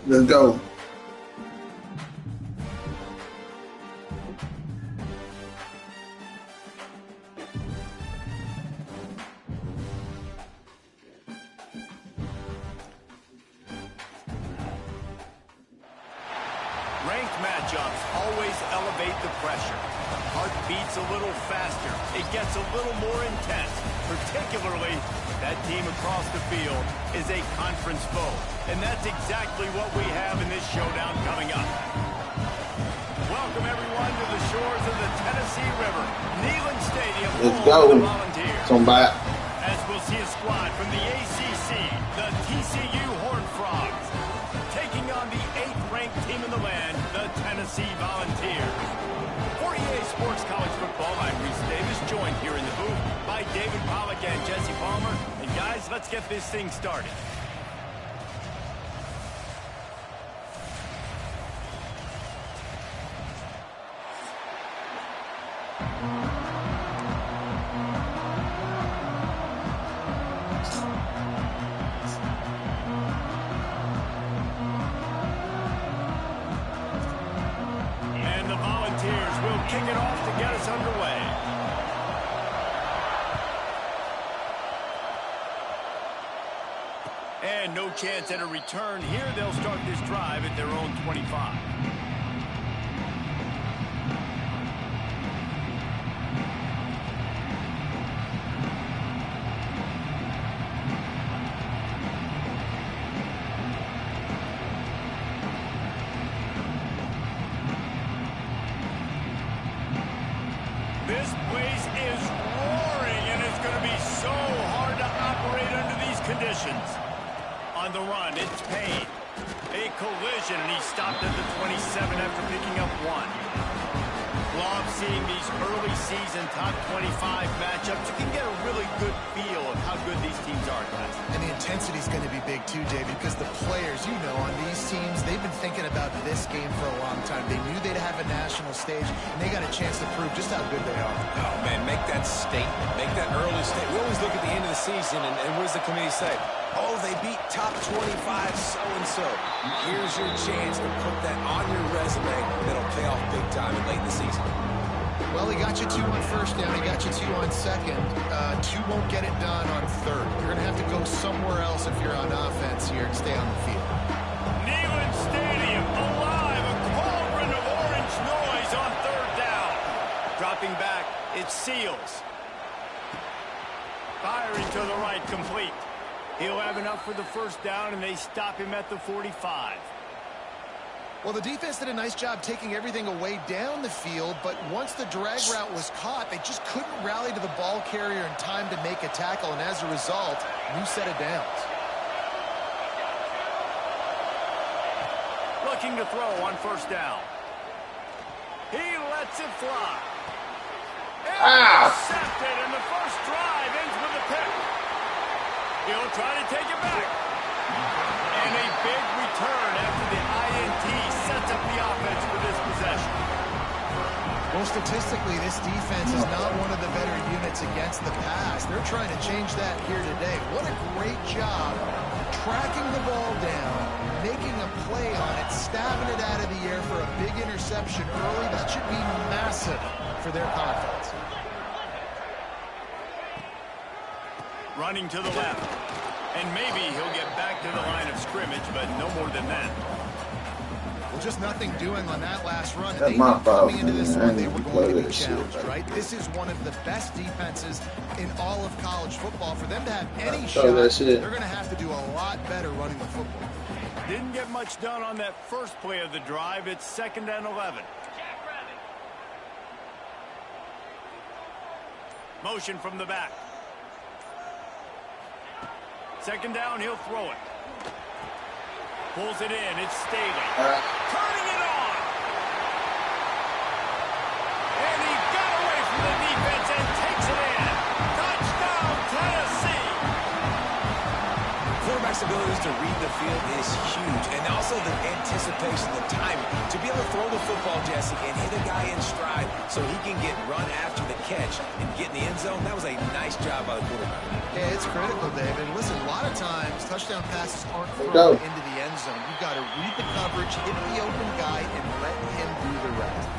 Let's go. Ranked matchups always elevate the pressure. The heart beats a little faster. It gets a little more intense. Particularly, that team across the field is a conference foe. And that's exactly what we have in this showdown coming up. Welcome, everyone, to the shores of the Tennessee River. Neyland Stadium. Let's go. The Volunteers. Somebody. As we'll see a squad from the ACC, the TCU Hornfrogs, taking on the 8th-ranked team in the land, the Tennessee Volunteers. For EA Sports College Football, I'm Reese Davis, joined here in the booth by David Pollack and Jesse Palmer. And guys, let's get this thing started. And the Volunteers will kick it off to get us underway. And no chance at a return here. They'll start this drive at their own 25. This place is roaring, and it's going to be so hard to operate under these conditions. On the run, it's Payne. A collision, and he stopped at the 27 after picking up 1. Love seeing these early season top 25 matchups. You can get a really good feel of how good these teams are, guys. And the intensity is going to be big too, David, because the players, you know, on these teams, they've been thinking about this game for a long time. They knew they'd have a national stage, and they got a chance to prove just how good they are. Oh, man, make that statement. Make that early statement. We always look at the end of the season, and what does the committee say? Oh, they beat top 25 so-and-so. Here's your chance to put that on your resume that'll pay off big time and late in the season. Well, he got you 2 on first down. He got you 2 on second. 2 won't get it done on third. You're going to have to go somewhere else if you're on offense here and stay on the field. Neyland Stadium alive. A cauldron of orange noise on third down. Dropping back, it's Seals. Firing to the right, complete. He'll have enough for the first down, and they stop him at the 45. Well, the defense did a nice job taking everything away down the field, but once the drag route was caught, they just couldn't rally to the ball carrier in time to make a tackle, and as a result, new set of downs. Looking to throw on first down. He lets it fly. Intercepted, and the first drive ends with a pick. He'll try to take it back. And a big return after the INT sets up the offense for this possession. Well, statistically, this defense is not one of the better units against the pass. They're trying to change that here today. What a great job tracking the ball down, making a play on it, stabbing it out of the air for a big interception early. That should be massive for their confidence. Running to the left. And maybe he'll get back to the line of scrimmage, but no more than that. Well, just nothing doing on that last run. That's my fault, Coming into this man. one, they were going to be Shit, challenged, bro. right? This is one of the best defenses in all of college football. For them to have any Throw shot, that shit. they're going to have to do a lot better running the football. Didn't get much done on that first play of the drive. It's 2nd and 11. Motion from the back. 2nd down, he'll throw it. Pulls it in, it's Staley. Turning it on! And he got away from the defense and takes it in. Touchdown, Tennessee! Quarterback's abilities to read the field is huge, and also the anticipation, the timing. To be able to throw the football, Jesse, and hit a guy in stride so he can get run after the catch and get in the end zone, that was a nice job by the quarterback. Yeah, it's critical, David. Listen, a lot of times touchdown passes aren't thrown into the end zone. You've got to read the coach. Hit the open guy and let him do the rest.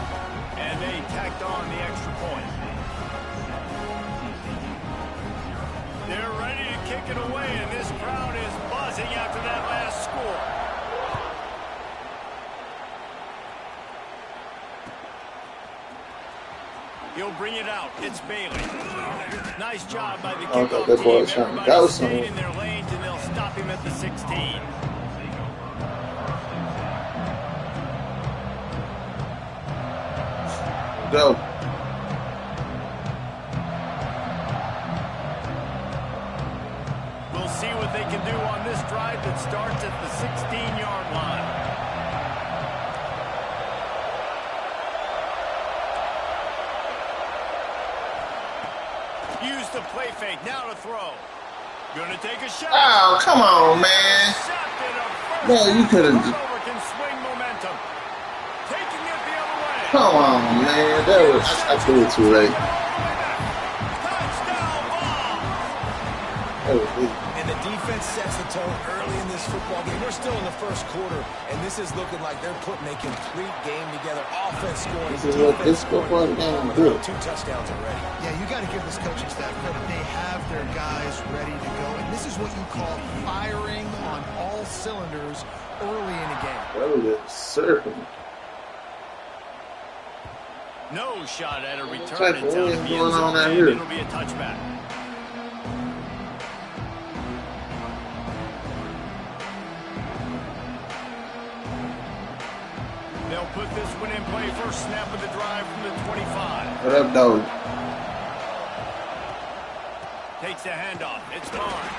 And they tacked on the extra point. They're ready to kick it away, and this crowd is buzzing after that last score. He'll bring it out. It's Bailey. Nice job by the kickoff team. Everybody stayed in their lanes, and they'll stop him at the 16. Go. We'll see what they can do on this drive that starts at the 16-yard line. Use the play fake. Now to throw. Gonna take a shot. Oh, come on, man. Man, you could have. Can swing momentum. Taking it the other way. Come on, man. That was. I threw it too late. Touchdown ball. That was weak. And the defense sets the tone early in this football game. We're still in the first quarter, and this is looking like they're putting a complete game together. Offense scoring. This is what this football game do. 2 touchdowns already. Yeah, you got to give this coaching staff credit. They have their guys ready to go, and this is what you call firing on all cylinders early in a game. That was a circle. No shot at a return. What type of wind going on out here? It'll be a touchback. They'll put this one in play. First snap of the drive from the 25. What up, dog? Takes a handoff. It's Barnes.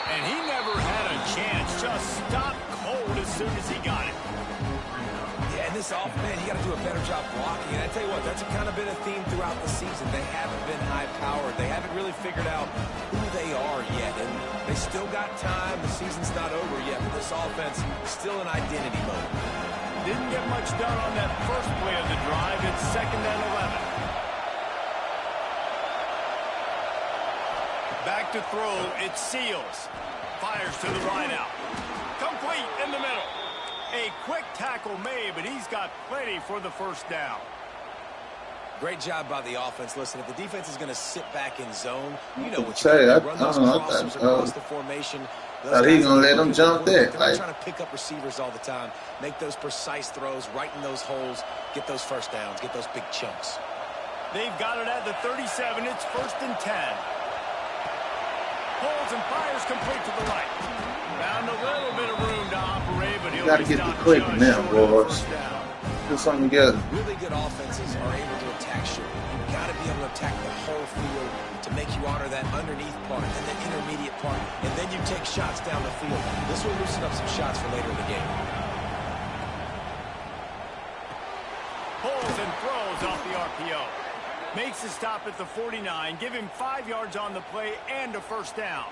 And he never had a chance. Just stopped cold as soon as he got it. Yeah, and this offense, man, you got to do a better job blocking. And I tell you what, that's kind of been a theme throughout the season. They haven't been high-powered. They haven't really figured out who they are yet. And they still got time. The season's not over yet, but this offense is still in identity mode. Didn't get much done on that first play of the drive. It's 2nd and 11. Back to throw. It's Seals. Fires to the right out. Complete in the middle. A quick tackle made, but he's got plenty for the first down. Great job by the offense. Listen, if the defense is going to sit back in zone, you know what Say, you I run don't those know. crossers across the formation. Thought he gonna let them jump there. They're not trying to pick up receivers all the time. Make those precise throws, right in those holes, get those first downs, get those big chunks. They've got it at the 37. It's 1st and 10. Holds and fires complete to the right. Found a little bit of room to operate, but he'll Gotta get the quick now, boys. Put something together. Really good offenses are able to attack short. You've got to be able to attack the whole field to make you honor that underneath part and the intermediate part, and then you take shots down the field. This will loosen up some shots for later in the game. Pulls and throws off the RPO. Makes a stop at the 49. Give him 5 yards on the play and a first down.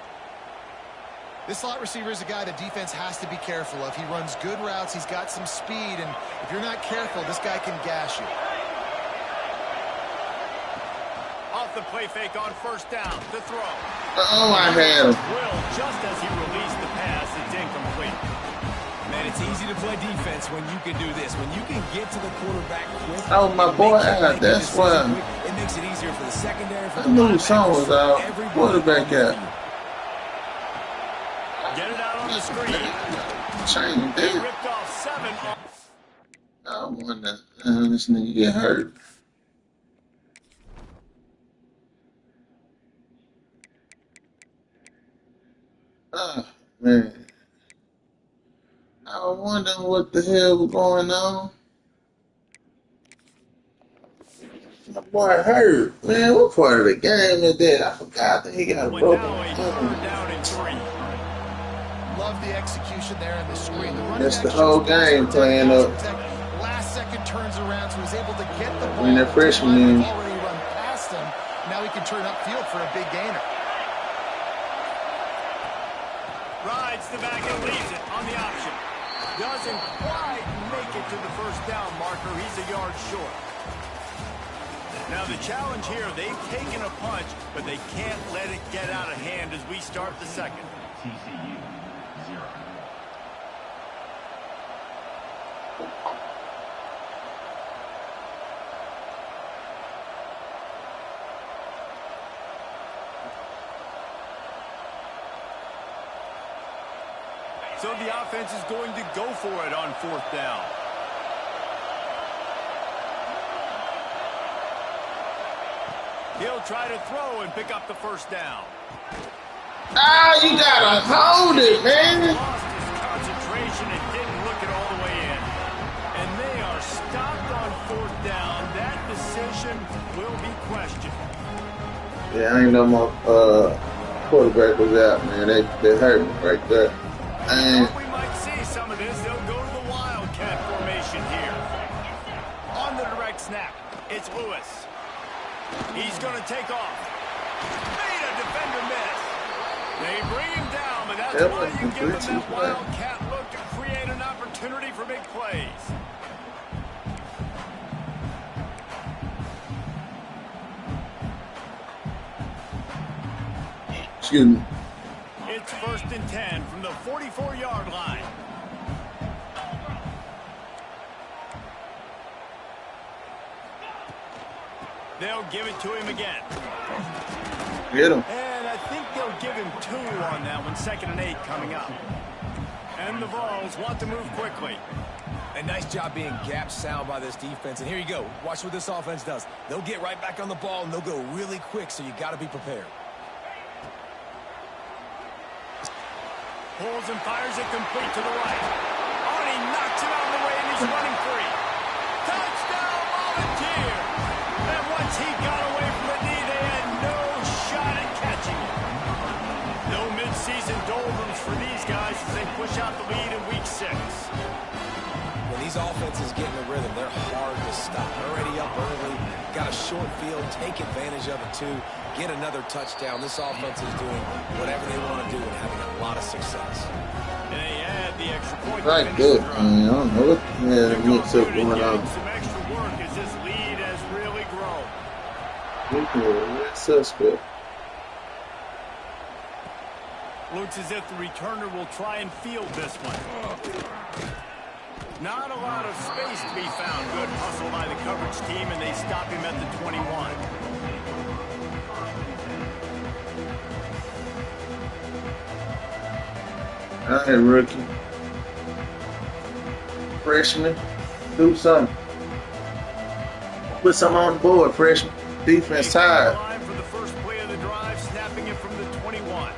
This slot receiver is a guy the defense has to be careful of. He runs good routes. He's got some speed, and if you're not careful, this guy can gash you. Off the play fake on first down. The throw. Oh, I had him. Will, just as he released the pass, it's incomplete. Man, it's easy to play defense when you can do this. When you can get to the quarterback quick. Oh, my boy, that's why. It makes it easier for the secondary. I knew Son was out. Quarterback out. Get it out on the screen. Chain They dead. ripped off 7. I wonder this nigga get hurt. Oh, man. I was wondering what the hell was going on. My boy hurt. Man, what part of the game is that? I forgot that he got a broken arm. Down in 3. Love the execution there in the screen. The That's the whole game playing up. Last second turns around, so he's able to get the ball. When that freshman in. Already run past him. Now he can turn upfield for a big gainer. Rides the back and leaves it on the option. Doesn't quite make it to the first down marker. He's a yard short. Now the challenge here, they've taken a punch, but they can't let it get out of hand as we start the second. TCU 0. So the offense is going to go for it on 4th down. He'll try to throw and pick up the 1st down. Ah, you gotta hold it, man. Lost his concentration and didn't look it all the way in. And they are stopped on 4th down. That decision will be questioned. Yeah, I ain't know my quarterback was out, man. They hurt me right there. And We might see some of this. They'll go to the Wildcat formation here. On the direct snap, it's Lewis. He's going to take off. Made a defender miss. They bring him down, but that's why you give them that Wildcat look to create an opportunity for big plays. excuse me. It's 1st and 10 from the 44-yard line. They'll give it to him again. Get him. And I think they'll give him 2 on that one. 2nd and 8 coming up. And the Vols want to move quickly. A nice job being gap sound by this defense. And here you go. Watch what this offense does. They'll get right back on the ball, and they'll go really quick, so you got to be prepared. Pulls and fires it complete to the right. Oh, and he knocks it out of the way, and he's running free. Touchdown, Volunteer! And once he got away from the knee, they had no shot at catching him. No midseason doldrums for these guys as they push out the lead in Week 6. When these offenses get in a rhythm, they're hard to stop. Already up early, got a short field, take advantage of it too, get another touchdown. This offense is doing whatever they want to do and having a lot of success. And they add the extra point. Right good. I don't know what the mix up going on. Some extra work as this lead has really grown. Red suspect. Looks as if the returner will try and field this one. Not a lot of space to be found. Good hustle by the coverage team, and they stop him at the 21. All right, rookie. Freshman, do something. Put something on the board, freshman. Defense tired. For the first play of the drive, snapping it from the 21.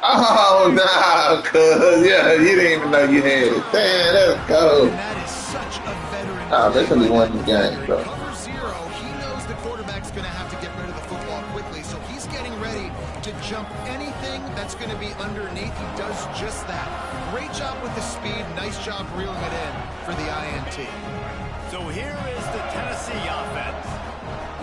Oh, no, cuz. Yeah, you didn't even know you had it. Damn, that's cold. And that is such a veteran. Oh, that's going to be one of the games, bro. Cover 0, he knows the quarterback's going to have to get rid of the football quickly, so he's getting ready to jump anything that's going to be underneath. He does just that. Great job with the speed. Nice job reeling it in for the INT. So here is the Tennessee offense.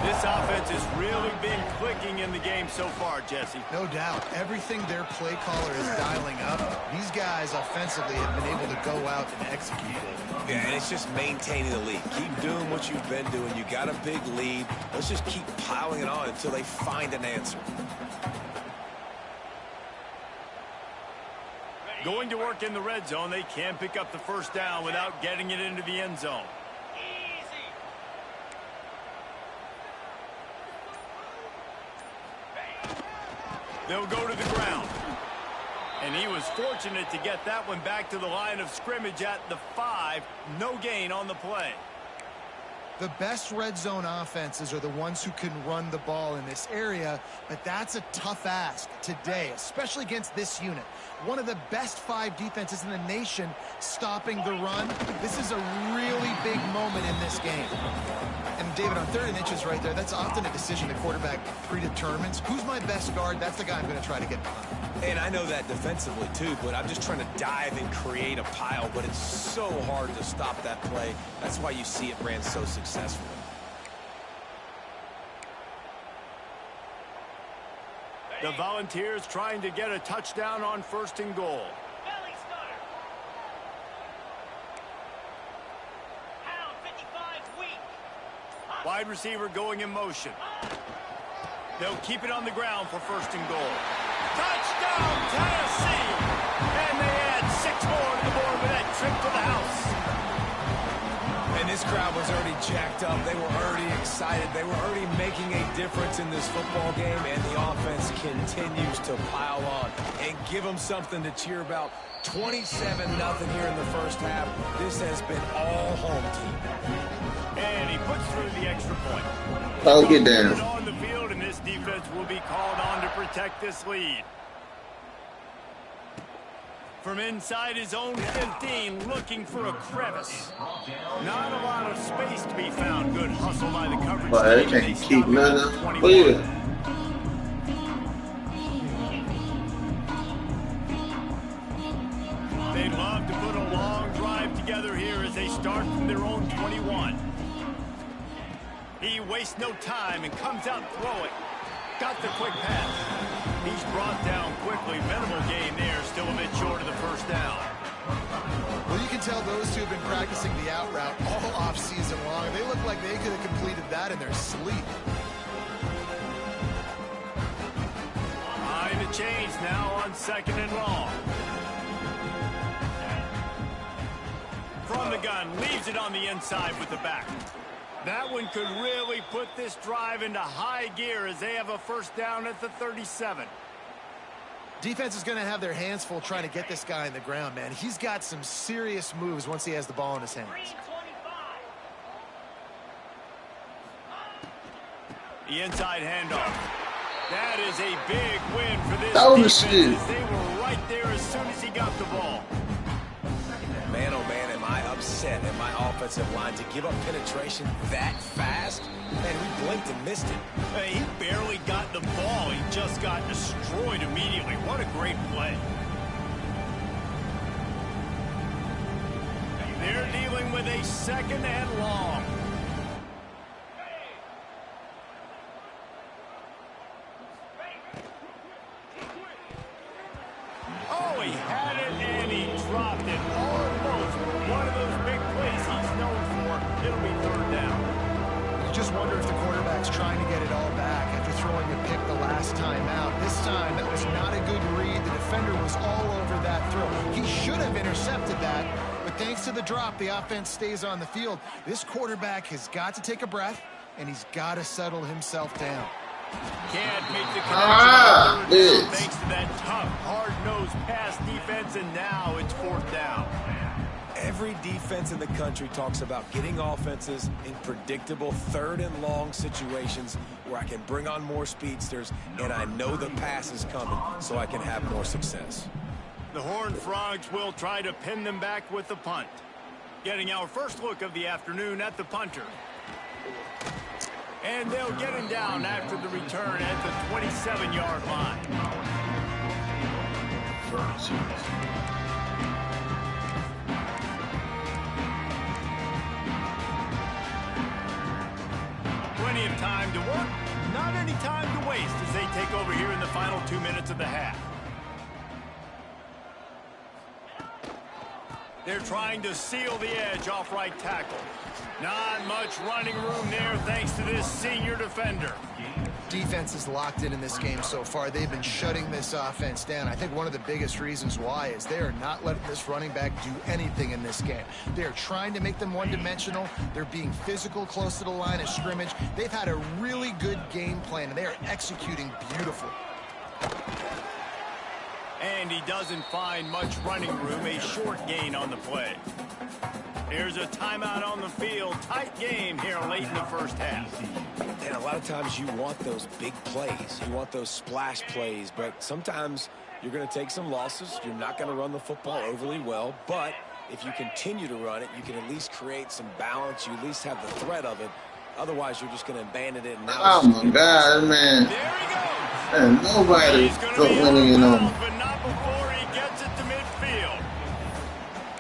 This offense has really been clicking in the game so far, Jesse. No doubt. Everything their play caller is dialing up, these guys offensively have been able to go out and execute it. Yeah, and it's just maintaining the lead. Keep doing what you've been doing. You got a big lead. Let's just keep piling it on until they find an answer. Going to work in the red zone, they can pick up the 1st down without getting it into the end zone. They'll go to the ground. And he was fortunate to get that one back to the line of scrimmage at the 5. No gain on the play. The best red zone offenses are the ones who can run the ball in this area, but that's a tough ask today, especially against this unit. One of the best 5 defenses in the nation stopping the run. This is a really big moment in this game. And David, on 3rd and inches right there, that's often a decision the quarterback predetermines. Who's my best guard? That's the guy I'm going to try to get behind. And I know that defensively too, but I'm just trying to dive and create a pile, but it's so hard to stop that play. That's why you see it ran so successfully. The Volunteers trying to get a touchdown on 1st and goal. Wide receiver going in motion. They'll keep it on the ground for 1st and goal. Touchdown, Tennessee! And they add up. They were already excited. They were already making a difference in this football game, and the offense continues to pile on and give them something to cheer about. 27-0 here in the first half. This has been all home team. And he puts through the extra point. Oh, get down. On the field, and this defense will be called on to protect this lead. From inside his own 15, looking for a crevice. Not a lot of space to be found. Good hustle by the coverage But they team. can't keep nothing. Oh, yeah. They'd love to put a long drive together here as they start from their own 21. He wastes no time and comes out throwing. Got the quick pass. He's brought down quickly. Minimal gain there. Still a bit short of the first down. Well, you can tell those two have been practicing the out route all off-season long. They look like they could have completed that in their sleep. Behind the chains now on 2nd and long. From the gun, leaves it on the inside with the back. That one could really put this drive into high gear as they have a first down at the 37. Defense is going to have their hands full trying to get this guy in the ground, man. He's got some serious moves once he has the ball in his hands. The inside handoff. That is a big win for this That was defense. shit. They were right there as soon as he got the ball. Man, oh man, am I upset at my offensive line to give up penetration that fast? Man, we blinked and missed it. Hey, he barely got the ball. He just got destroyed immediately. What a great play. They're dealing with a 2nd and long. Oh, he had it and he dropped it. Almost one of those big plays he's known for. It'll be 3rd down. You just wonder if the quarterback's trying to get it all back after throwing a pick the last time out. This time, that was not a good read. The defender was all over that throw. He should have intercepted that, but thanks to the drop, the offense stays on the field. This quarterback has got to take a breath, and he's got to settle himself down. Can't make the connection bitch. thanks to that tough, hard-nosed pass defense, and now it's 4th down. Every defense in the country talks about getting offenses in predictable 3rd and long situations where I can bring on more speedsters and I know the pass is coming so I can have more success. The Hornfrogs will try to pin them back with the punt. Getting our first look of the afternoon at the punter. And they'll get him down after the return at the 27-yard line. Plenty of time to work, not any time to waste as they take over here in the final 2 minutes of the half. They're trying to seal the edge off right tackle. Not much running room there thanks to this senior defender. Defense is locked in this game so far. They've been shutting this offense down. I think one of the biggest reasons why is they are not letting this running back do anything in this game. They're trying to make them one-dimensional. They're being physical close to the line of scrimmage. They've had a really good game plan, and they are executing beautifully. And he doesn't find much running room, a short gain on the play. Here's a timeout on the field. Tight game here late in the first half. And a lot of times you want those big plays. You want those splash plays, but sometimes you're going to take some losses. You're not going to run the football overly well, but if you continue to run it, you can at least create some balance. You at least have the threat of it. Otherwise, you're just going to abandon it. And now Oh my God, man. There he goes. And nobody He's going to be winning on him. but not before he gets it to midfield.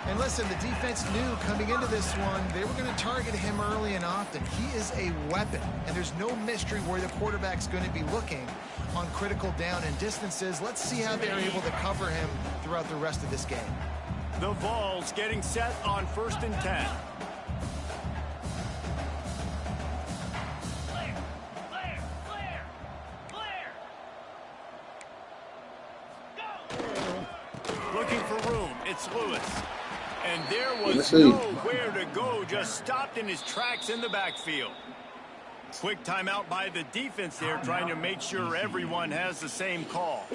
And listen, the defense knew coming into this one, they were going to target him early and often. He is a weapon, and there's no mystery where the quarterback's going to be looking on critical down and distances. Let's see how they're able to cover him throughout the rest of this game. The Vols getting set on 1st and 10. Looking for room. It's Lewis. And there was Let's see. nowhere to go, just stopped in his tracks in the backfield. Quick timeout by the defense there, trying to make sure everyone has the same call.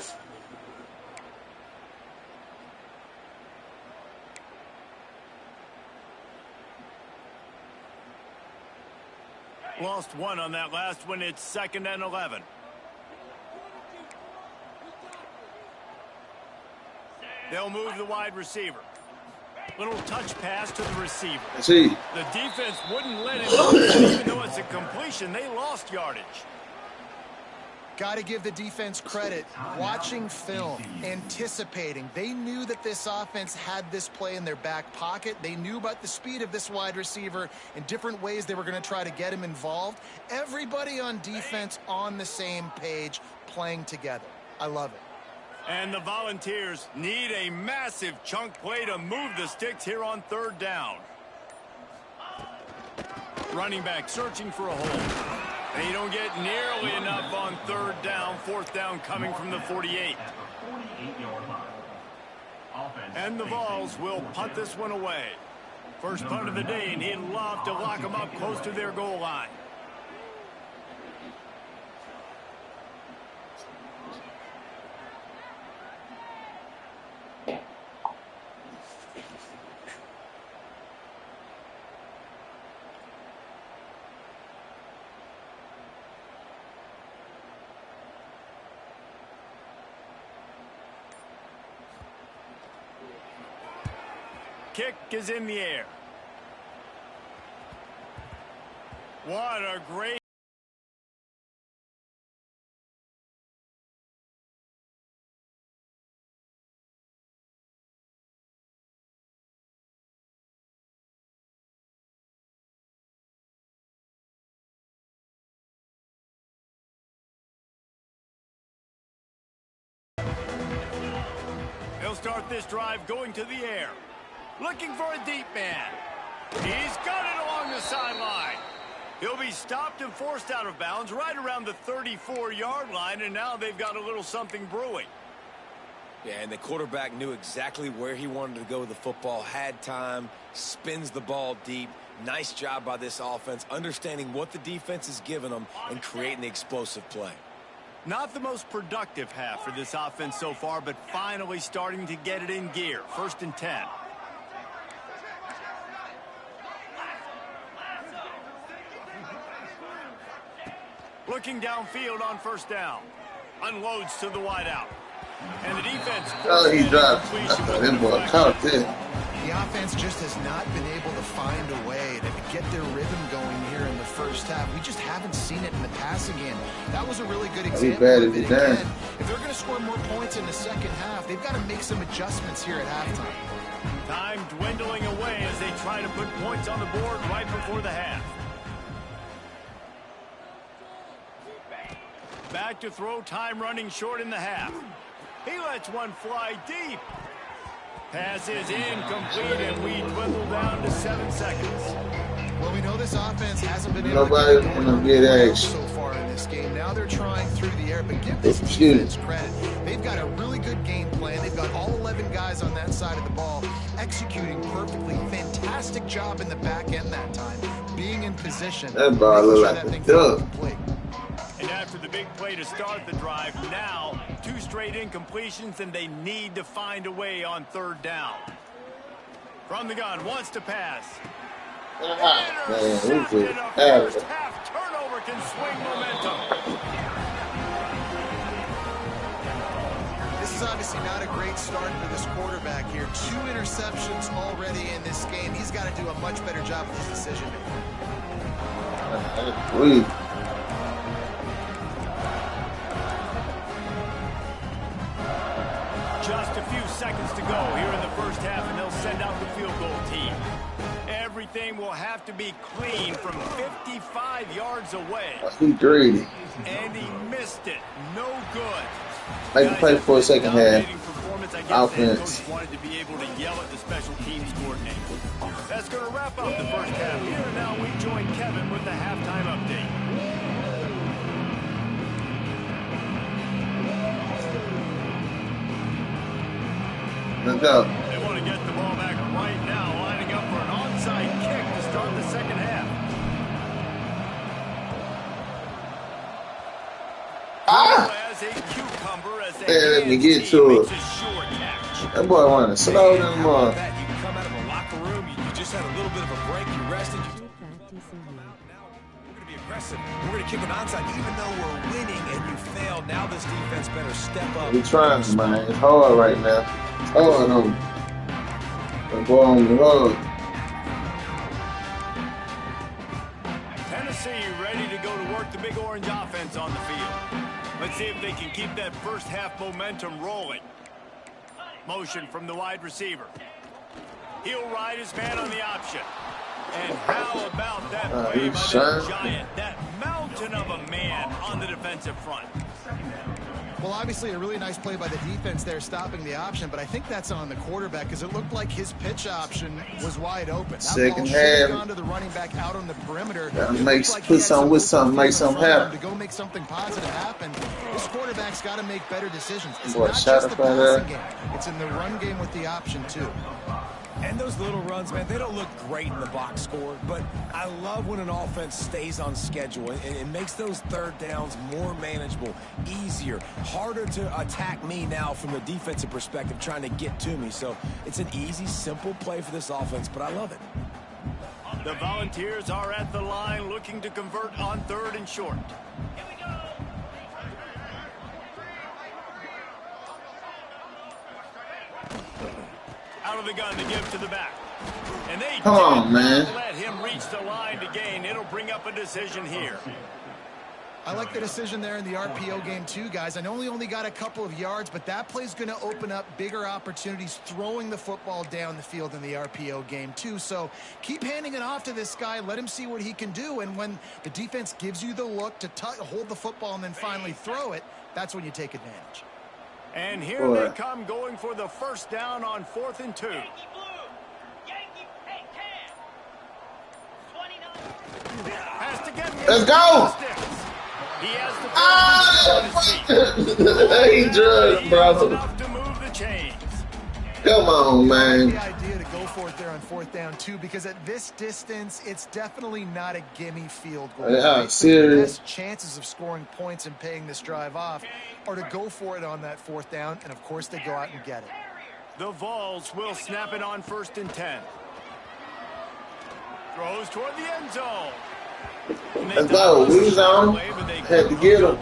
Lost one on that last one. It's 2nd and 11. They'll move the wide receiver. Little touch pass to the receiver. See. The defense wouldn't let it go, even though it's a completion. They lost yardage. Got to give the defense credit. Watching film, anticipating. They knew that this offense had this play in their back pocket. They knew about the speed of this wide receiver and different ways they were going to try to get him involved. Everybody on defense on the same page, playing together. I love it. And the Volunteers need a massive chunk play to move the sticks here on 3rd down. Running back searching for a hole. They don't get nearly enough on 3rd down. 4th down coming from the 48. And the Vols will punt this one away. First punt of the day, and he'd love to lock them up close to their goal line. Kick is in the air. What a great... He'll start this drive going to the air. Looking for a deep man. He's got it along the sideline. He'll be stopped and forced out of bounds right around the 34-yard line, and now they've got a little something brewing. Yeah, and the quarterback knew exactly where he wanted to go with the football, had time, spins the ball deep. Nice job by this offense, understanding what the defense is giving them and creating the explosive play. Not the most productive half for this offense so far, but finally starting to get it in gear. 1st and 10. Looking downfield on 1st down. Unloads to the wideout. And the defense... Oh, he dropped. I thought him boy caught this. The offense just has not been able to find a way to get their rhythm going here in the first half. We just haven't seen it in the passing game. That was a really good example of it. Again, if they're going to score more points in the second half, they've got to make some adjustments here at halftime. Time dwindling away as they try to put points on the board right before the half. Back to throw, time running short in the half. He lets one fly deep. Pass is incomplete, and we dwindle down to 7 seconds. Well, we know this offense hasn't been able to get so far in this game. Now they're trying through the air, but give this defense credit. They've got a really good game plan. They've got all 11 guys on that side of the ball executing perfectly. Fantastic job in the back end that time, being in position. That ball looked like a duck. And after the big play to start the drive, now 2 straight incompletions, and they need to find a way on 3rd down. From the gun, wants to pass. Intercepted. A first half turnover can swing momentum. This is obviously not a great start for this quarterback here. 2 interceptions already in this game. He's got to do a much better job with his decision making. Just a few seconds to go here in the first half, and they'll send out the field goal team. Everything will have to be clean from 55 yards away. He greedy. And he missed it. No good. Make the play for a second half. Offense. Wanted to be able to yell at the special teams coordinator. That's going to wrap up the first half here. And now we join Kevin with the halftime update. Let's go. They want to get the ball back right now. as a cucumber as the Let me hands get team to makes it. a sure catch. That boy wanted to slow Man, them how about up. that? You come out of the locker room, you just had a little bit of a break, you rested, you TCU. Now we're going to be aggressive. We're going to kick an onside even though we're winning and you failed. Now this defense better step up. We trying, man. It's hard right now. It's hard on me. That boy on me hard. Tennessee ready to go to work the Big Orange offense on the field. Let's see if they can keep that first half momentum rolling. Motion from the wide receiver. He'll ride his man on the option. And how about that play by that giant, that mountain of a man on the defensive front? Well, obviously a really nice play by the defense there stopping the option, but I think that's on the quarterback because it looked like his pitch option was wide open. That Second ball should have half. gone to the running back out on the perimeter. Put something with something, make something happen. To go make something positive happen, this quarterback's got to make better decisions. It's Boy, not shot just the up out there. passing game. It's in the run game with the option, too. And those little runs, man, they don't look great in the box score, but I love when an offense stays on schedule and it makes those third downs more manageable, easier, harder to attack me now from the defensive perspective trying to get to me. So it's an easy, simple play for this offense, but I love it. The Volunteers are at the line looking to convert on 3rd and short. Out of the gun to give to the back. And they Come on, did man. not let him reach the line to gain. It'll bring up a decision here. I like the decision there in the RPO game too, guys. I know he only got a couple of yards, but that play's going to open up bigger opportunities throwing the football down the field in the RPO game too. So keep handing it off to this guy. Let him see what he can do. And when the defense gives you the look to hold the football and then finally throw it, that's when you take advantage. And here they come going for the first down on 4th and 2. Has to get Let's go. He has the He drugged, bro. enough to move the chains. Come on, man. The idea to go for it there on 4th down too, because at this distance, it's definitely not a gimme field goal. Yeah, right? serious. The best chances of scoring points and paying this drive off are to go for it on that 4th down, and of course they go out and get it. The Vols will snap it on 1st and 10. Throws toward the end zone. Let's go. We was on him. Had to get him.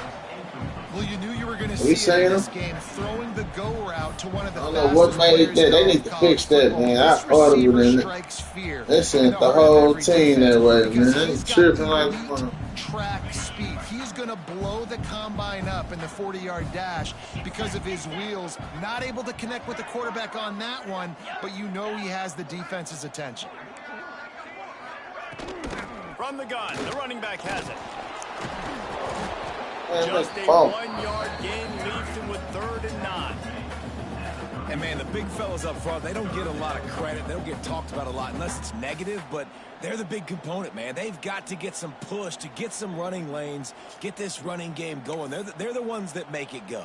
Well, you knew you were going to see it in this game, throwing the go route to one of the I don't know what made that. They need to fix that, man. I ordered it in it. They sent the whole team that way, man. They tripping like track speed. He's going to blow the combine up in the 40-yard dash because of his wheels. Not able to connect with the quarterback on that one, but you know he has the defense's attention. From the gun, the running back has it. man, Just a 1-yard gain leaves him with 3rd and 9. And, man, the big fellas up front, they don't get a lot of credit. They don't get talked about a lot unless it's negative, but they're the big component, man. They've got to get some push to get some running lanes, get this running game going. They're the ones that make it go.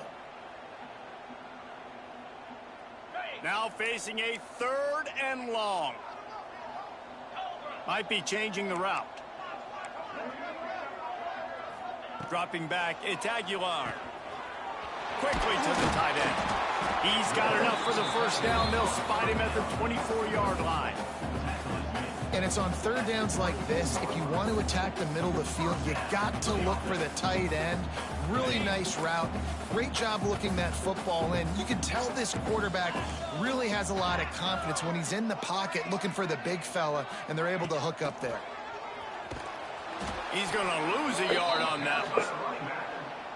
Now facing a 3rd and long. Might be changing the route. Dropping back, it's Aguilar. Quickly to the tight end. He's got enough for the first down. They'll spot him at the 24-yard line. And it's on 3rd downs like this. If you want to attack the middle of the field, you got to look for the tight end. Really nice route. Great job looking that football in. You can tell this quarterback really has a lot of confidence when he's in the pocket looking for the big fella, and they're able to hook up there. He's going to lose a yard on that one.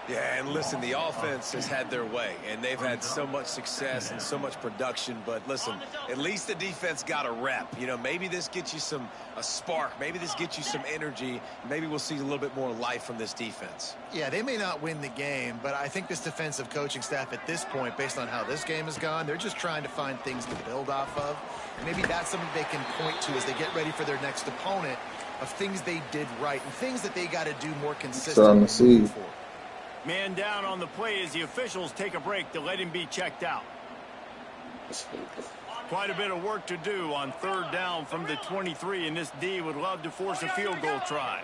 Yeah, and listen, the offense has had their way, and they've had so much success and so much production. But listen, at least the defense got a rep. You know, maybe this gets you a spark. Maybe this gets you some energy. Maybe we'll see a little bit more life from this defense. Yeah, they may not win the game, but I think this defensive coaching staff at this point, based on how this game has gone, they're just trying to find things to build off of. And maybe that's something they can point to as they get ready for their next opponent, of things they did right and things that they got to do more consistently. Man down on the play as the officials take a break to let him be checked out. Quite a bit of work to do on 3rd down from the 23, and this D would love to force a field goal try.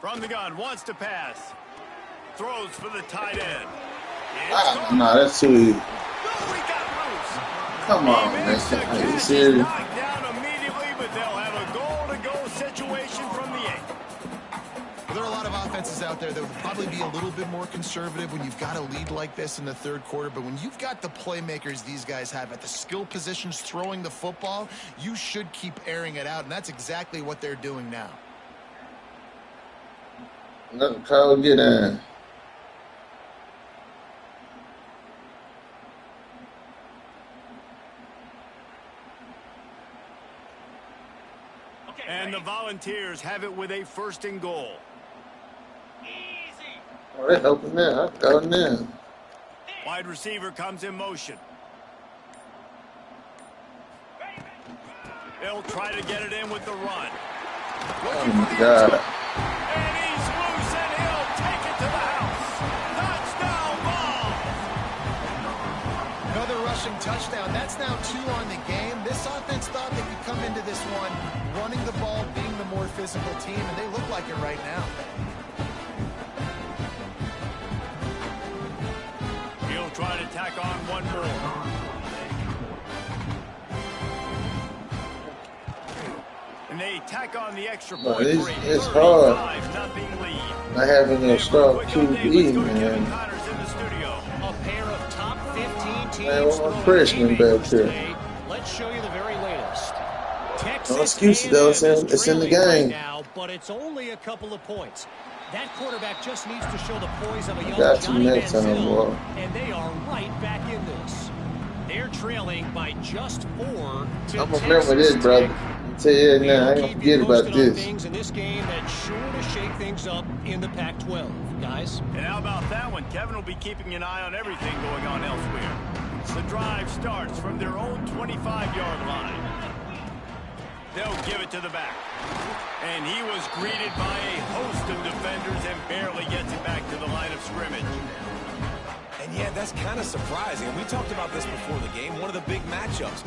From the gun, wants to pass. Throws for the tight end. Nah, that's too easy. No, he got loose. Come on, man. Are you serious? Knocked down immediately, but they'll have a goal-to-go situation from the 8. There are a lot of offenses out there that would probably be a little bit more conservative when you've got a lead like this in the third quarter. But when you've got the playmakers these guys have at the skill positions throwing the football, you should keep airing it out. And that's exactly what they're doing now. Let the crowd get in. And the Volunteers have it with a 1st and goal. Oh, they're helping there. I'm going in. Wide receiver comes in motion. They'll try to get it in with the run. Oh, my God. And he's loose, and he'll take it to the house. Touchdown ball. Another rushing touchdown. That's now 2 on the game. This offense thought they could come into this one running the ball, being the more physical team, and they look like it right now. He'll try to tack on one more. And they tack on the extra point. It's hard. 35-0 lead. Not having a strong QB, man. A pair of top 15 teams. Man, what my freshman back here. Let's show you the very latest. No excuses, though. It's in the game. Now, but it's only a couple of points. That quarterback just needs to show the poise of a young Got you Johnny next time, Manziel, boy. and they are right back in this. They're trailing by just 4 to I'm gonna remember this, brother. I'll tell you that now. I ain't gonna forget about this. Things in this game that's sure to shake things up in the Pac-12, guys. And how about that one? Kevin will be keeping an eye on everything going on elsewhere. The drive starts from their own 25-yard line. They'll give it to the back. And he was greeted by a host of defenders and barely gets it back to the line of scrimmage. And yeah, that's kind of surprising. We talked about this before the game. One of the big matchups.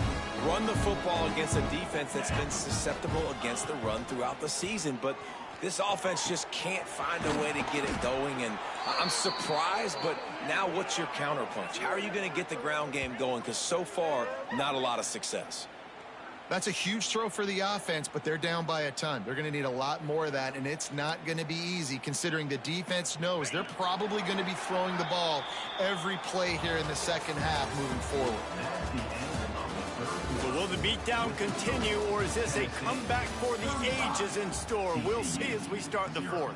Run the football against a defense that's been susceptible against the run throughout the season. But this offense just can't find a way to get it going. And I'm surprised, but now what's your counterpunch? How are you going to get the ground game going? Because so far, not a lot of success. That's a huge throw for the offense, but they're down by a ton. They're going to need a lot more of that, and it's not going to be easy considering the defense knows they're probably going to be throwing the ball every play here in the second half moving forward. So will the beatdown continue, or is this a comeback for the ages in store? We'll see as we start the 4th.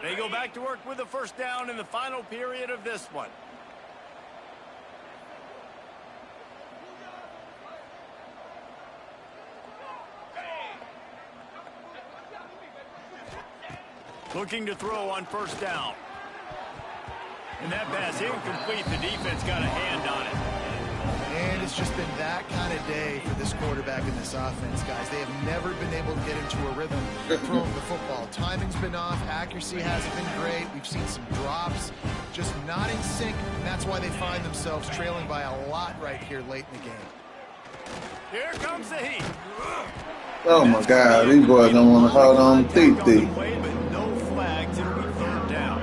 They go back to work with a 1st down in the final period of this one. Looking to throw on 1st down. And that pass incomplete. The defense got a hand on it. And it's just been that kind of day for this quarterback and this offense, guys. They have never been able to get into a rhythm throwing the football. Timing's been off. Accuracy hasn't been great. We've seen some drops, just not in sync. And that's why they find themselves trailing by a lot right here late in the game. Here comes the heat. Oh, my God. These boys don't want to hold on to deep. But no flags. It'll be 3rd down.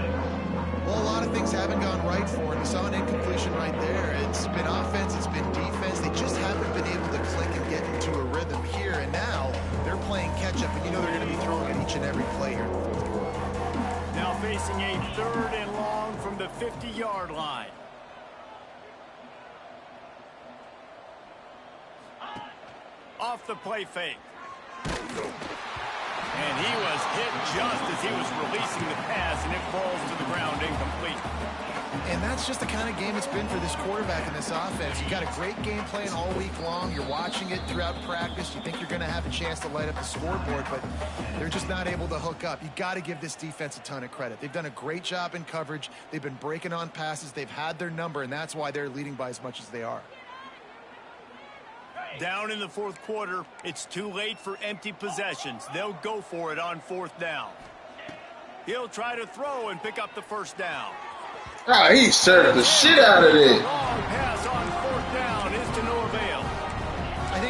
Well, a lot of things haven't gone right for him. You saw an incompletion right there. It's been offense, it's been defense. They just haven't been able to click and get into a rhythm here. And now they're playing catch-up, and you know they're going to be throwing it each and every play here in the 4th quarter. Now facing a 3rd and long from the 50-yard line. Off the play fake. And he was hit just as he was releasing the pass, and it falls to the ground incomplete. And that's just the kind of game it's been for this quarterback and this offense. You got a great game plan all week long. You're watching it throughout practice. You think you're going to have a chance to light up the scoreboard, but they're just not able to hook up. You got to give this defense a ton of credit. They've done a great job in coverage. They've been breaking on passes. They've had their number, and that's why they're leading by as much as they are. Down in the 4th quarter, it's too late for empty possessions. They'll go for it on 4th down. He'll try to throw and pick up the 1st down. Ah, he served the shit out of it. Long pass on 4th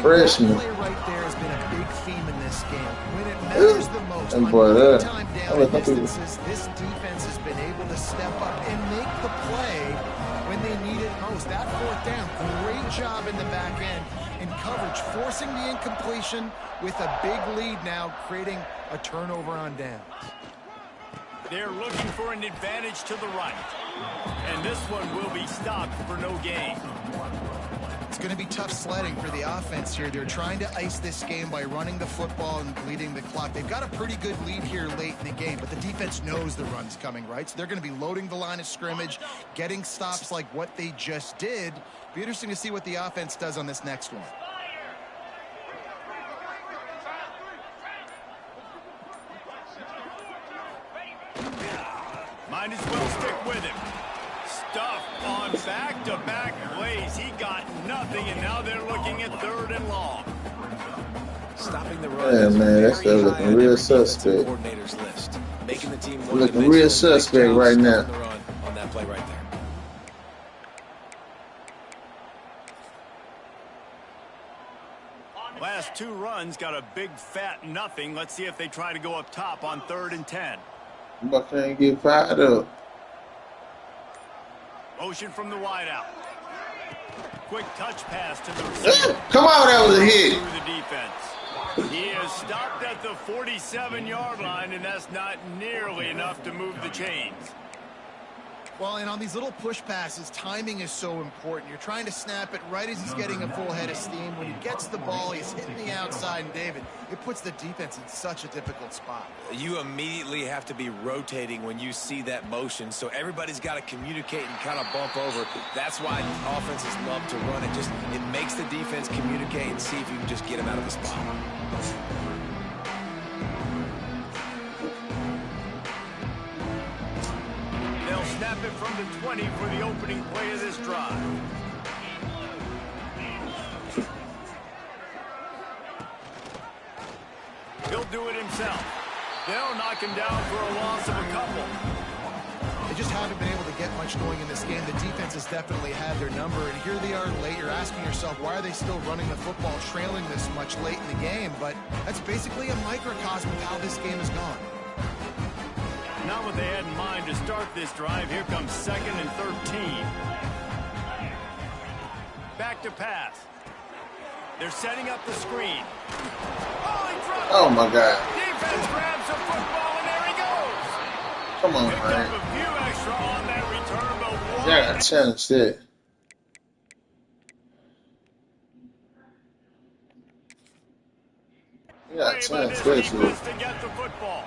freshman. That play right there has been a big theme in this game. When it matters the most, And on boy, big that- time I down would think instances, this defense has been able to step up and make the play when they need it most. That fourth down, great job in the back end in coverage, forcing the incompletion with a big lead now, creating a turnover on downs. They're looking for an advantage to the right. And this one will be stopped for no gain. It's going to be tough sledding for the offense here. They're trying to ice this game by running the football and bleeding the clock. They've got a pretty good lead here late in the game, but the defense knows the run's coming, right? So they're going to be loading the line of scrimmage, getting stops like what they just did. Be interesting to see what the offense does on this next one. Might as well stick with him. Stuff on back-to-back plays. He got nothing, and now they're looking at 3rd and long. Stopping the run. Yeah, man, that's still looking real suspect. Coordinator's list. Making the team more Looking real dimensional. suspect right now. The run on that play right there. Last 2 runs got a big fat nothing. Let's see if they try to go up top on 3rd and 10. But can't get fired up. Motion from the wideout. Quick touch pass to the receiver. Come on, that was a hit. Through the defense. He is stopped at the 47-yard line, and that's not nearly enough to move the chains. Well, and on these little push passes, timing is so important. You're trying to snap it right as he's getting a full head of steam. When he gets the ball, he's hitting the outside, and David, it puts the defense in such a difficult spot. You immediately have to be rotating when you see that motion, so everybody's got to communicate and kind of bump over. That's why offenses love to run it. It makes the defense communicate and see if you can just get him out of the spot. They'll snap it from the 20 for the opening play of this drive. He'll do it himself. They'll knock him down for a loss of a couple. They just haven't been able to get much going in this game. The defense has definitely had their number, and here they are late. You're asking yourself, why are they still running the football, trailing this much late in the game? But that's basically a microcosm of how this game has gone. Not what they had in mind to start this drive. Here comes 2nd and 13. Back to pass. They're setting up the screen. Oh, my God. Defense grabs the football, and there he goes. Come on, Picked man. up a few extra on that return, but one. Yeah, I challenge that. Yeah, I challenge that shit. Defense to get the football.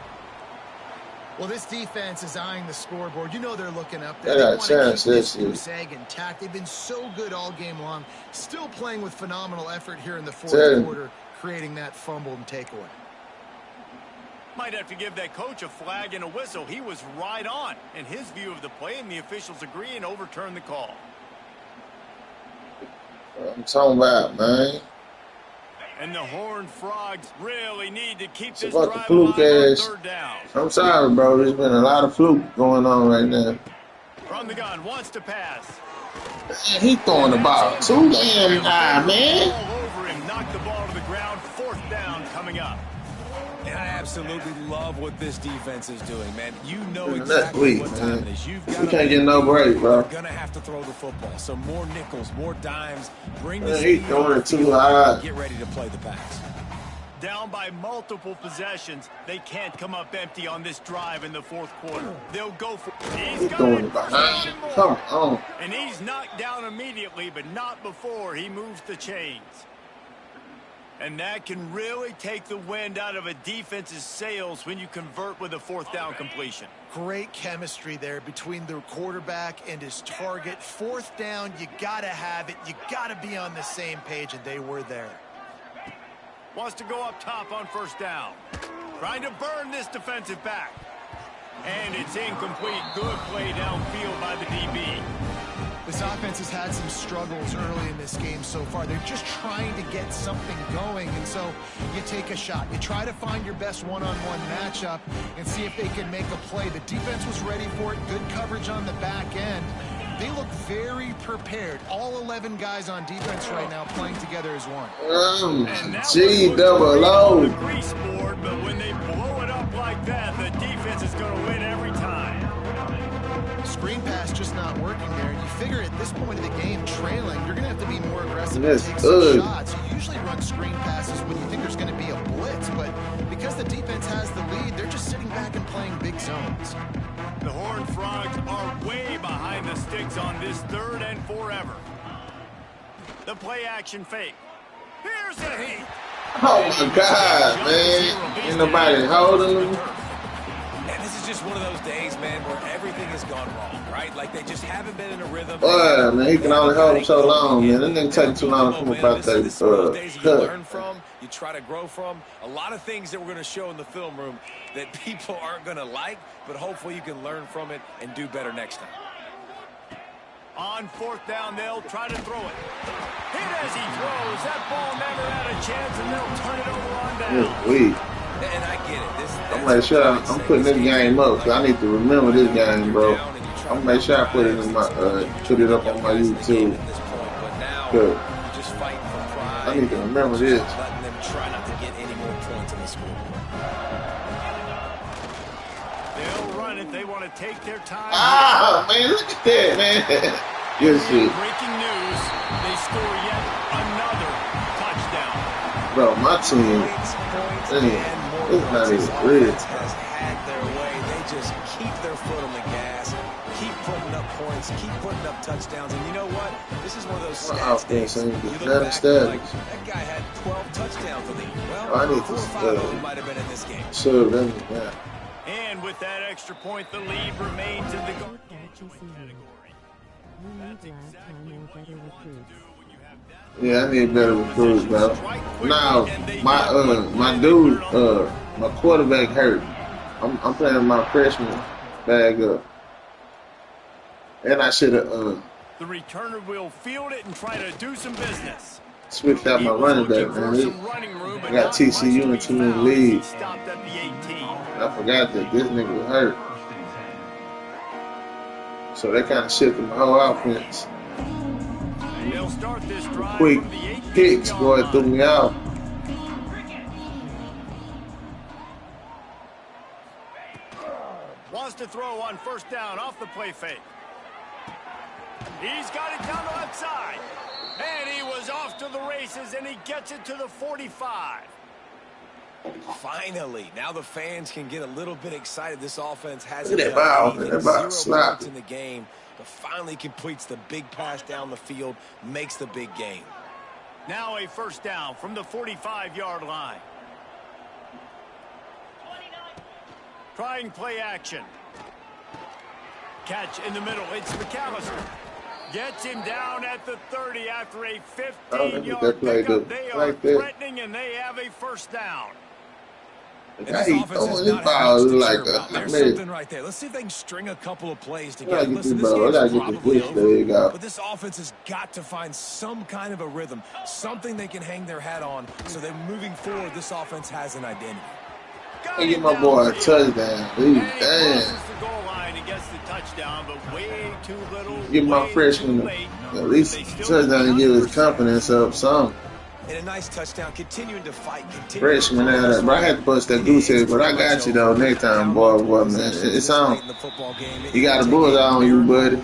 Well, this defense is eyeing the scoreboard. You know they're looking up there. They got want to keep chance, this this goose egg intact. They've been so good all game long. Still playing with phenomenal effort here in the fourth quarter, creating that fumble and takeaway. Might have to give that coach a flag and a whistle. He was right on in his view of the play, and the officials agree and overturn the call. What I'm talking about, man. And the Hornfrogs really need to keep It's this about the drive fluke alive on ass. 3rd down. I'm sorry, bro. There's been a lot of fluke going on right now. From the gun, wants to pass. Man, he throwing the ball too damn high, man. All over him, knocked the ball to the ground. 4th down coming up. And I absolutely love what this defense is doing, man. You know Man, exactly that's what weak, time man. it is. You've We got can't get no break, bro. You're gonna have to throw the football. So more nickels, more dimes. Bring Man, this he speed throwing on it the too field. high. Get ready to play the pass. Down by multiple possessions. They can't come up empty on this drive in the 4th quarter. They'll go for it. He He's got throwing it. it behind. Come on. And he's knocked down immediately, but not before he moves the chains. And that can really take the wind out of a defense's sails when you convert with a 4th down completion. Great chemistry there between the quarterback and his target. 4th down, you got to have it. You got to be on the same page, and they were there. Wants to go up top on 1st down. Trying to burn this defensive back. And it's incomplete. Good play downfield by the DB. This offense has had some struggles early in this game so far. They're just trying to get something going, and so you take a shot. You try to find your best one-on-one matchup and see if they can make a play. The defense was ready for it. Good coverage on the back end. They look very prepared. All 11 guys on defense right now playing together as one. G double O. The grease board, but when they blow it up like that, the defense is going to win every time. Screen pass just not working there. You figure at this point of the game, trailing, you're going to have to be more aggressive and take some shots. You usually run screen passes when you think there's going to be a blitz, but because the defense has the lead, they're just sitting back and playing big zones. The Hornfrogs are way behind the sticks on this 3rd and forever. The play action fake. Here's the heat. Oh my God, man. Ain't nobody holding them. And this is just one of those days, man, where everything has gone wrong, right? Like they just haven't been in a rhythm. Boy, man, he can only hold him so long, man. It didn't take too long to come about that This is one of those days you learn from, you try to grow from. A lot of things that we're going to show in the film room that people aren't going to like, but hopefully you can learn from it and do better next time. On 4th down, they'll try to throw it. Hit as he throws. That ball never had a chance, and they'll turn it over on down. Weak. And I get it. I'm like, sure, I'm putting this game up, because I need to remember this game, bro. I'm gonna make sure I put it in my, put it up on my YouTube. Good. I need to remember this. Letting them try not to get any more points in the scoreboard. They'll run it. They want to take their time. Ah, man, look at that, man. Good shit. Breaking news. They score yet another touchdown. Bro, my team, it's not even real. Has had their way. They just keep their foot on the gas, keep putting up points, keep putting up touchdowns. And you know what? This is one of those stats days. You look back and like, that guy had 12 touchdowns on the year. Well, I need 4 or 5 of them might have been in this game. So, yeah. And with that extra point, the lead remains in the goal category. Yeah, I need better recruits, bro. Now, my dude, my quarterback hurt. I'm playing my freshman bag up, and I should have The returner will field it and try to do some business. switched out my running back, man. I got TCU in too many leagues. I forgot that this nigga was hurt, so they kind of shifted my whole offense. They'll start this drive Quick from the 18 picks, boy, threw me out. Wants to throw on 1st down off the play fake. He's got it down the left side. And he was off to the races, and he gets it to the 45. Finally, now the fans can get a little bit excited. This offense has Look at that ball, man. That ball 0 slapped. points in the game, but finally completes the big pass down the field, makes the big game. Now a 1st down from the 45-yard line. Trying play action. Catch in the middle. It's McAllister. Gets him down at the 30 after a 15-yard pickup. They are threatening, and they have a 1st down. And this offense is not having much to cheer about. There's something right there. Let's see if they can string a couple of plays together. Listen, this game's probably over, but this offense has got to find some kind of a rhythm, something they can hang their hat on, so that moving forward, this offense has an identity. I get my boy a touchdown. Damn. Give my freshman at least a touchdown and give his confidence up some. And a nice touchdown, continuing to fight. Freshman out there, bro. I had to bust that goose head, but I got you though next time, boy, man. It's on. You got a bullseye on you, buddy.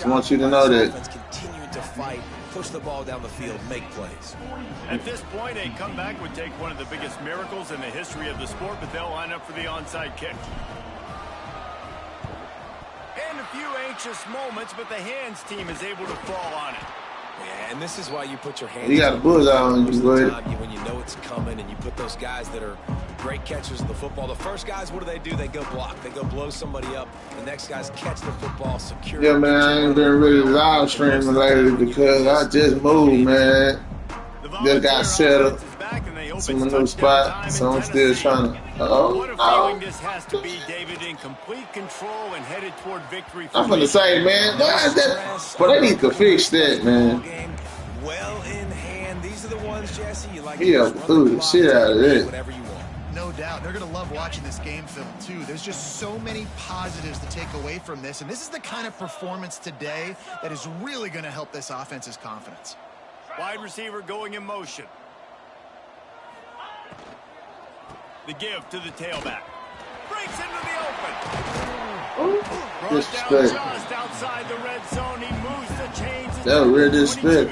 I want you to know that. Continuing to fight, push the ball down the field, make plays. At this point, a comeback would take one of the biggest miracles in the history of the sport, but they'll line up for the onside kick. And a few anxious moments, but the hands team is able to fall on it. Yeah, and this is why you put your hands. You got a bullseye on you, buddy. When you know it's coming, and you put those guys that are great catchers of the football. The first guys, what do? They go block. They go blow somebody up. The next guys catch the football, secure. Yeah, man, I ain't been really live streaming lately because I just moved, man. Just got settled. Some new spot, so I'm still trying to. What a feeling this has to be, David, in complete control and headed toward victory. I'm gonna say, man, why is that? But they need to fix that, man. Well in hand. These are the ones, Jesse. You like threw the shit out of it. Whatever you want. No doubt. They're going to love watching this game film, too. There's just so many positives to take away from this, and this is the kind of performance today that is really going to help this offense's confidence. Wide receiver going in motion. The give to the tailback. Breaks into the open. Brought down just outside the red zone. He moves the chains. That was real disrespect.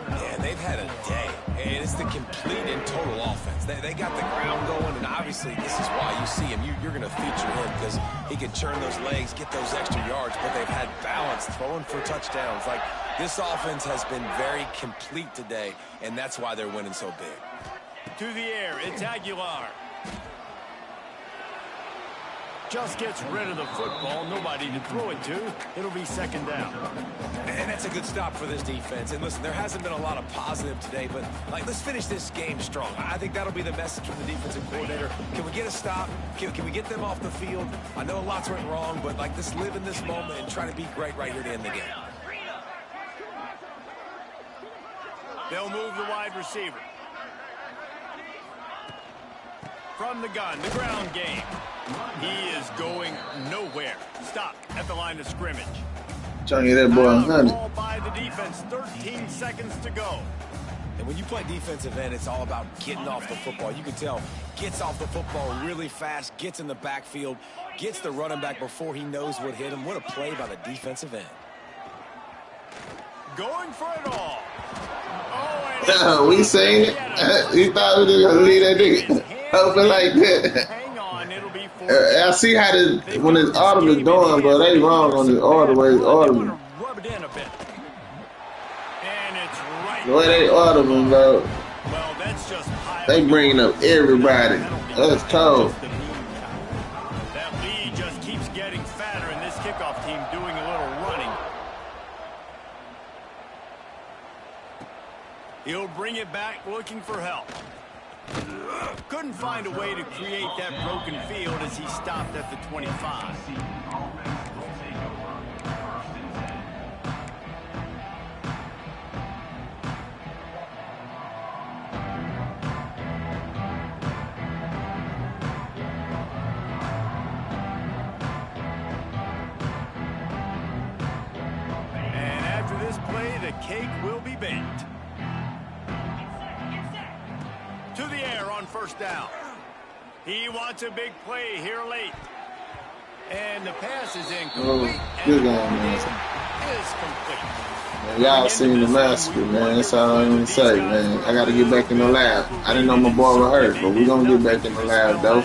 Yeah, they've had a day. And it's the complete and total offense. They got the ground going, and obviously this is why you see him. You're going to feature him because he can churn those legs, get those extra yards, but they've had balance, throwing for touchdowns. Like, this offense has been very complete today, and that's why they're winning so big. To the air, it's Aguilar. Just gets rid of the football. Nobody to throw it to. It'll be second down. And that's a good stop for this defense. And listen, there hasn't been a lot of positive today, but like, let's finish this game strong. I think that'll be the message from the defensive coordinator. Can we get a stop? Can we get them off the field? I know lots went wrong, but like, let's live in this moment and try to be great right here to end the game. They'll move the wide receiver. From the gun, the ground game. He is going nowhere. Stop at the line of scrimmage. Trying to get that boy 100. Ball by the defense. 13 seconds to go. And when you play defensive end, it's all about getting off the football. You can tell, gets off the football really fast, gets in the backfield, gets the running back before he knows what hit him. What a play by the defensive end. Going for it all. Oh, we seen it. You thought we were going to leave that nigga open like that. Hang on, it'll be I see how when his audible is doing, but they wrong on the order way it's audible. Rub it in a bit. And it's right. The way they audible, bro. Well, that's just They bringing up everybody. That's cold. That lead just keeps getting fatter, and this kickoff team doing a little running. He'll bring it back looking for help. Couldn't find a way to create that broken field as he stopped at the 25. And after this play, the cake will be baked. To the air on first down. He wants a big play here late. And the pass is incomplete. Good and the game, man. is complete. Y'all seen the massacre, man. That's all I'm going to say, man. I got to get back in the lab. I didn't know my boy was hurt, but we're going to get back in the lab, though.